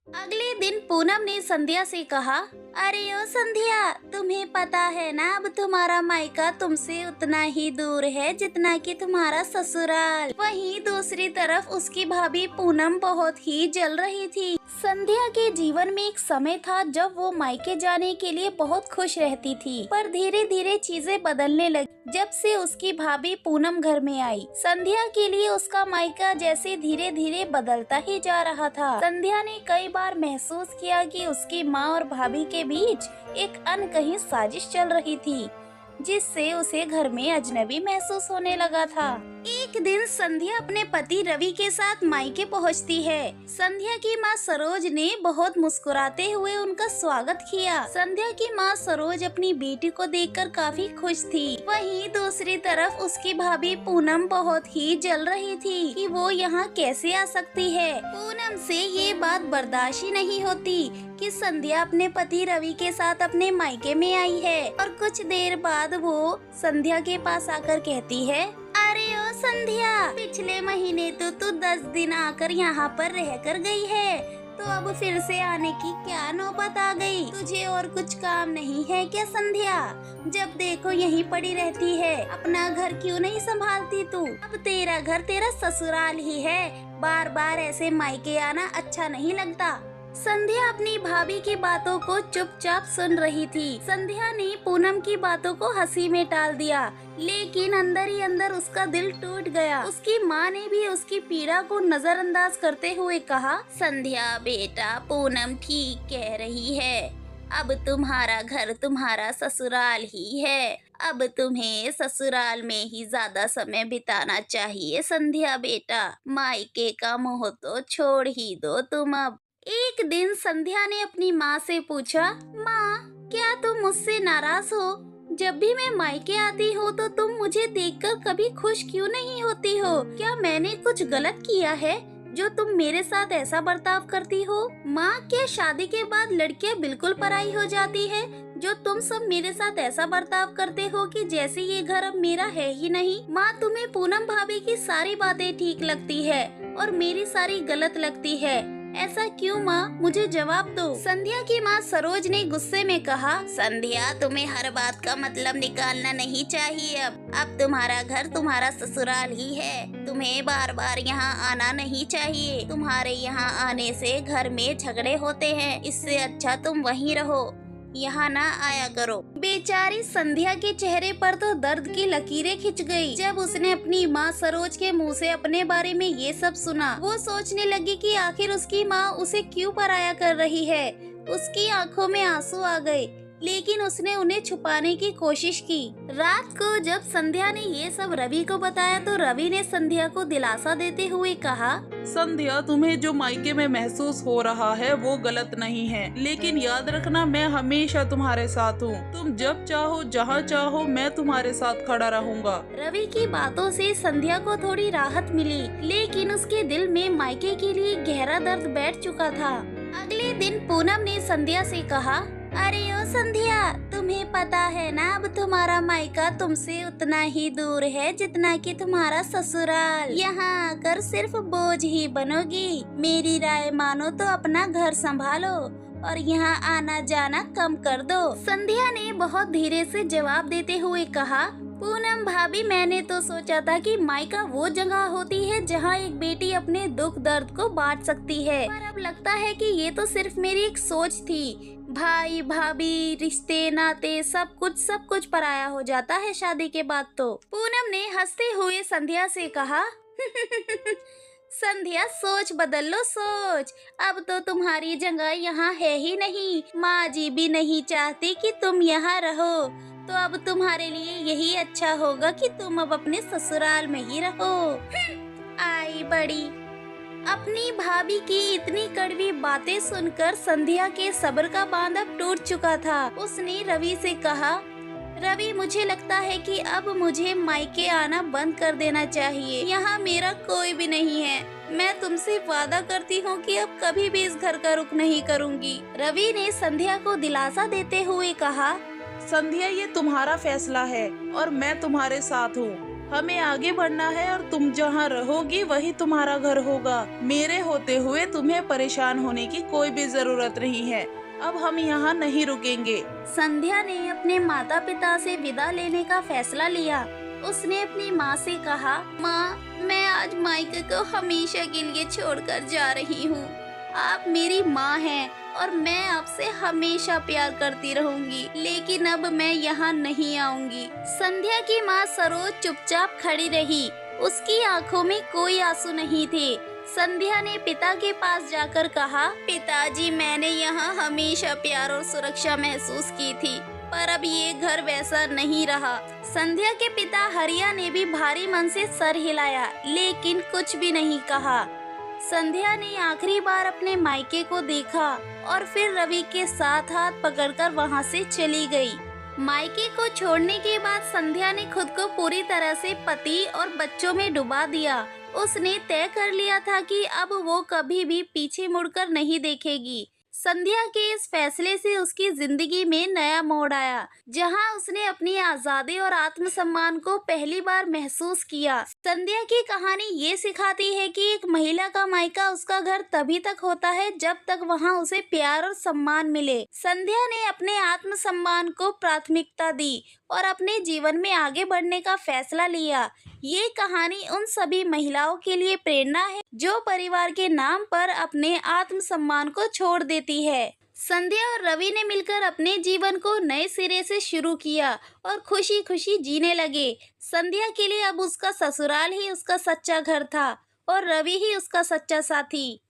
अगले दिन पूनम ने संध्या से कहा, अरे ओ संध्या, तुम्हें पता है ना, अब तुम्हारा मायका तुमसे उतना ही दूर है जितना कि तुम्हारा ससुराल। वहीं दूसरी तरफ उसकी भाभी पूनम बहुत ही जल रही थी। संध्या के जीवन में एक समय था जब वो मायके जाने के लिए बहुत खुश रहती थी, पर धीरे धीरे चीजें बदलने लगी जब से उसकी भाभी पूनम घर में आई। संध्या के लिए उसका मायका जैसे धीरे धीरे बदलता ही जा रहा था। संध्या ने कई बार महसूस किया कि उसकी माँ और भाभी के बीच एक अनकही साजिश चल रही थी, जिससे उसे घर में अजनबी महसूस होने लगा था। एक दिन संध्या अपने पति रवि के साथ मायके पहुंचती है। संध्या की माँ सरोज ने बहुत मुस्कुराते हुए उनका स्वागत किया। संध्या की माँ सरोज अपनी बेटी को देखकर काफी खुश थी। वहीं दूसरी तरफ उसकी भाभी पूनम बहुत ही जल रही थी कि वो यहाँ कैसे आ सकती है। पूनम से ये बात बर्दाश्त ही नहीं होती कि संध्या अपने पति रवि के साथ अपने मायके में आई है। और कुछ देर बाद वो संध्या के पास आकर कहती है, अरे ओ संध्या, पिछले महीने तो तू 10 दिन आकर यहाँ पर रह कर गई है, तो अब फिर से आने की क्या नौबत आ गई? तुझे और कुछ काम नहीं है क्या संध्या? जब देखो यहीं पड़ी रहती है, अपना घर क्यों नहीं संभालती तू? अब तेरा घर तेरा ससुराल ही है, बार बार ऐसे मायके आना अच्छा नहीं लगता। संध्या अपनी भाभी की बातों को चुपचाप सुन रही थी। संध्या ने पूनम की बातों को हंसी में टाल दिया, लेकिन अंदर ही अंदर उसका दिल टूट गया। उसकी माँ ने भी उसकी पीड़ा को नजरअंदाज करते हुए कहा, संध्या बेटा, पूनम ठीक कह रही है, अब तुम्हारा घर तुम्हारा ससुराल ही है। अब तुम्हें ससुराल में ही ज्यादा समय बिताना चाहिए संध्या बेटा, मायके का मोह तो छोड़ ही दो तुम अब। एक दिन संध्या ने अपनी माँ से पूछा, माँ, क्या तुम मुझसे नाराज हो? जब भी मैं मायके आती हूँ तो तुम मुझे देखकर कभी खुश क्यों नहीं होती हो? क्या मैंने कुछ गलत किया है जो तुम मेरे साथ ऐसा बर्ताव करती हो? माँ, क्या शादी के बाद लड़कियाँ बिल्कुल पराई हो जाती है जो तुम सब मेरे साथ ऐसा बर्ताव करते हो कि जैसे ये घर अब मेरा है ही नहीं? माँ, तुम्हें पूनम भाभी की सारी बातें ठीक लगती है और मेरी सारी गलत लगती है, ऐसा क्यों माँ? मुझे जवाब दो। संध्या की माँ सरोज ने गुस्से में कहा, संध्या, तुम्हें हर बात का मतलब निकालना नहीं चाहिए। अब तुम्हारा घर तुम्हारा ससुराल ही है, तुम्हें बार बार यहाँ आना नहीं चाहिए। तुम्हारे यहाँ आने से घर में झगड़े होते हैं, इससे अच्छा तुम वहीं रहो, यहाँ ना आया करो। बेचारी संध्या के चेहरे पर तो दर्द की लकीरें खिंच गई जब उसने अपनी माँ सरोज के मुंह से अपने बारे में ये सब सुना। वो सोचने लगी कि आखिर उसकी माँ उसे क्यों पराया कर रही है। उसकी आंखों में आंसू आ गए, लेकिन उसने उन्हें छुपाने की कोशिश की। रात को जब संध्या ने ये सब रवि को बताया तो रवि ने संध्या को दिलासा देते हुए कहा, संध्या, तुम्हें जो मायके में महसूस हो रहा है वो गलत नहीं है, लेकिन याद रखना, मैं हमेशा तुम्हारे साथ हूँ। तुम जब चाहो जहाँ चाहो मैं तुम्हारे साथ खड़ा रहूँगा। रवि की बातों से संध्या को थोड़ी राहत मिली, लेकिन उसके दिल में मायके के लिए गहरा दर्द बैठ चुका था। अगले दिन पूनम ने संध्या से कहा, अरे ओ संध्या, तुम्हें पता है ना, अब तुम्हारा मायका तुमसे उतना ही दूर है जितना कि तुम्हारा ससुराल। यहाँ आकर सिर्फ बोझ ही बनोगी। मेरी राय मानो तो अपना घर संभालो और यहाँ आना जाना कम कर दो। संध्या ने बहुत धीरे से जवाब देते हुए कहा, पूनम भाभी, मैंने तो सोचा था कि मायका वो जगह होती है जहाँ एक बेटी अपने दुख दर्द को बांट सकती है, पर अब लगता है कि ये तो सिर्फ मेरी एक सोच थी। भाई भाभी, रिश्ते नाते सब कुछ पराया हो जाता है शादी के बाद तो। पूनम ने हंसते हुए संध्या से कहा, संध्या, सोच बदल लो, सोच। अब तो तुम्हारी जगह यहाँ है ही नहीं। माँ जी भी नहीं चाहती कि तुम यहाँ रहो, तो अब तुम्हारे लिए यही अच्छा होगा कि तुम अब अपने ससुराल में ही रहो। आई बड़ी। अपनी भाभी की इतनी कड़वी बातें सुनकर संध्या के सब्र का बांध अब टूट चुका था। उसने रवि से कहा, रवि, मुझे लगता है कि अब मुझे मायके आना बंद कर देना चाहिए। यहाँ मेरा कोई भी नहीं है। मैं तुमसे वादा करती हूँ कि अब कभी भी इस घर का रुख नहीं करूँगी। रवि ने संध्या को दिलासा देते हुए कहा, संध्या, ये तुम्हारा फैसला है और मैं तुम्हारे साथ हूँ। हमें आगे बढ़ना है और तुम जहाँ रहोगी वही तुम्हारा घर होगा। मेरे होते हुए तुम्हें परेशान होने की कोई भी जरूरत नहीं है। अब हम यहाँ नहीं रुकेंगे। संध्या ने अपने माता पिता से विदा लेने का फैसला लिया। उसने अपनी माँ से कहा, माँ, मैं आज मायके को हमेशा के लिए छोड़कर जा रही हूँ। आप मेरी माँ हैं और मैं आपसे हमेशा प्यार करती रहूंगी, लेकिन अब मैं यहाँ नहीं आऊंगी। संध्या की माँ सरोज चुपचाप खड़ी रही। उसकी आंखों में कोई आंसू नहीं थे। संध्या ने पिता के पास जाकर कहा, पिताजी, मैंने यहाँ हमेशा प्यार और सुरक्षा महसूस की थी, पर अब ये घर वैसा नहीं रहा। संध्या के पिता हरिया ने भी भारी मन से सर हिलाया, लेकिन कुछ भी नहीं कहा। संध्या ने आखिरी बार अपने मायके को देखा और फिर रवि के साथ हाथ पकड़कर वहां से चली गई। मायके को छोड़ने के बाद संध्या ने खुद को पूरी तरह से पति और बच्चों में डुबा दिया। उसने तय कर लिया था कि अब वो कभी भी पीछे मुड़कर नहीं देखेगी। संध्या के इस फैसले से उसकी जिंदगी में नया मोड़ आया, जहां उसने अपनी आजादी और आत्मसम्मान को पहली बार महसूस किया। संध्या की कहानी ये सिखाती है कि एक महिला का मायका उसका घर तभी तक होता है जब तक वहां उसे प्यार और सम्मान मिले। संध्या ने अपने आत्मसम्मान को प्राथमिकता दी और अपने जीवन में आगे बढ़ने का फैसला लिया। ये कहानी उन सभी महिलाओं के लिए प्रेरणा है जो परिवार के नाम पर अपने आत्मसम्मान को छोड़ देती है। संध्या और रवि ने मिलकर अपने जीवन को नए सिरे से शुरू किया और खुशी खुशी जीने लगे। संध्या के लिए अब उसका ससुराल ही उसका सच्चा घर था और रवि ही उसका सच्चा साथी।